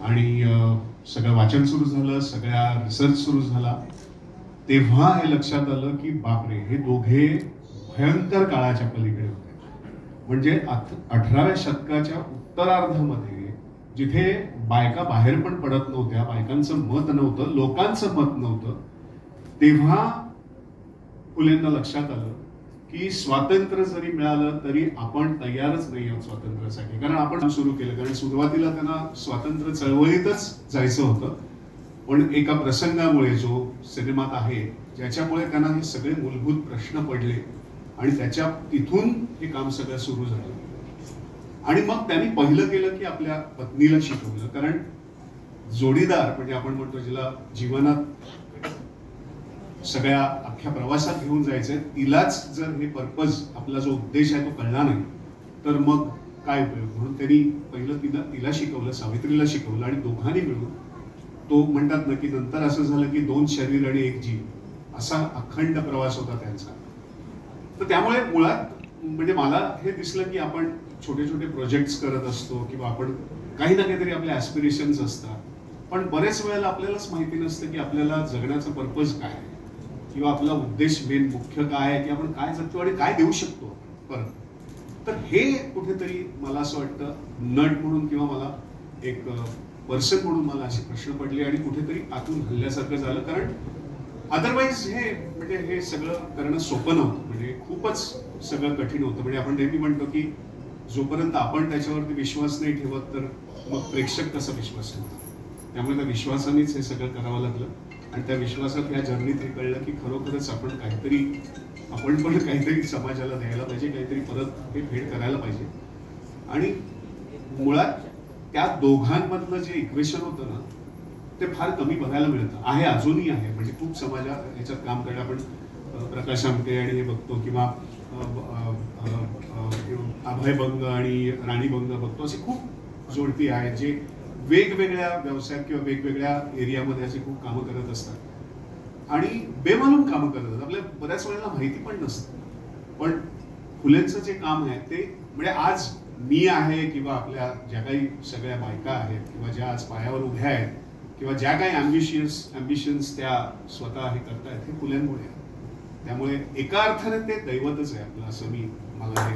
आणि सगळं वाचन सुरू झालं, सगळ्या रिसर्च सुरू झाला, तेव्हा हे लक्षात आलं की बापरे, हे दोघे भयंकर काळाच्या पलीकडे होते. म्हणजे 18व्या शतकाच्या उत्तरार्धामध्ये जिथे बायका बाहेर पण पडत नव्हत्या, बायकांचं मत नव्हतं, लोकांचं मत नव्हतं, तेव्हा फुलेंना लक्षात आलं की स्वातंत्र्य जरी मिळालं तरी आपण तयारच नाही आहोत स्वातंत्र्यासाठी. कारण आपण सुरू केलं, कारण सुरुवातीला त्यांना स्वातंत्र्य चळवळीतच जायचं होतं, पण एका प्रसंगामुळे जो सिनेमात आहे ज्याच्यामुळे त्यांना हे सगळे मूलभूत प्रश्न पडले आणि त्याच्या तिथून हे काम सगळं सुरू झालं. आणि मग त्यांनी पहिलं केलं की आपल्या पत्नीला शिकवलं, कारण जोडीदार म्हणजे आपण म्हणतो जिला जीवनात सगळ्या अख्ख्या प्रवासात घेऊन जायचंय, तिलाच जर हे पर्पज, आपला जो उद्देश आहे तो कळला नाही तर मग काय उपयोग. म्हणून त्यांनी पहिलं तिला शिकवलं, सावित्रीला शिकवलं, आणि दोघांनी मिळून तो म्हणतात ना की नंतर असं झालं की 2 शरीर आणि 1 जीव असा अखंड प्रवास होता त्यांचा. तर त्यामुळे मुळात म्हणजे मला हे दिसलं की आपण छोटे छोटे प्रोजेक्ट्स करत असतो किंवा आपण काही ना काहीतरी आपले ऍस्पिरेशन्स असतात, पण बरेच वेळेला आपल्यालाच माहिती नसतं की आपल्याला जगण्याचं पर्पज काय आहे किंवा आपला उद्देश मेन मुख्य काय आहे, की आपण काय जगतो आणि काय देऊ शकतो परत. तर हे कुठेतरी मला असं वाटतं नट म्हणून किंवा मला एक पर्सन म्हणून मला असे प्रश्न पडले आणि कुठेतरी आतून हल्ल्यासारखं झालं. कारण अदरवाईज हे म्हणजे हे सगळं करणं सोपं नव्हतं, म्हणजे खूपच सगळं कठीण होतं. म्हणजे आपण नेहमी म्हणतो की जोपर्यंत आपण त्याच्यावरती विश्वास नाही ठेवत तर मग प्रेक्षक कसा विश्वास ठेवतात. त्यामुळे त्या विश्वासानेच हे सगळं करावं लागलं आणि त्या विश्वासात या जर्नीत हे कळलं की खरोखरच आपण पण काहीतरी समाजाला द्यायला पाहिजे, काहीतरी परत हे फेड करायला पाहिजे. आणि मुळात त्या दोघांमधलं जे इक्वेशन होतं ना ते फार कमी बघायला मिळतं, आहे अजूनही आहे. म्हणजे खूप समाजात याच्यात काम करायला आपण प्रकाश आमटे आणि हे बघतो किंवा अभयभंग आणि राणीभंग बघतो, असे खूप जोडपी आहेत जे वेगवेगळ्या व्यवसायात किंवा वेगवेगळ्या एरियामध्ये असे खूप कामं करत असतात आणि बेमालूम कामं करत असतात. आपल्या बऱ्याच वेळेला माहिती पण नसतं, पण फुलेंचं जे काम आहे ते म्हणजे आज मी आहे किंवा आपल्या ज्या काही सगळ्या बायका आहेत किंवा ज्या आज पायावर उभ्या आहेत किंवा ज्या काही अम्बिशन्स त्या स्वतः हे करतायत हे फुलेंमुळे आहे. त्यामुळे एका अर्थाने ते दैवतच आहे आपलं, असं मला हे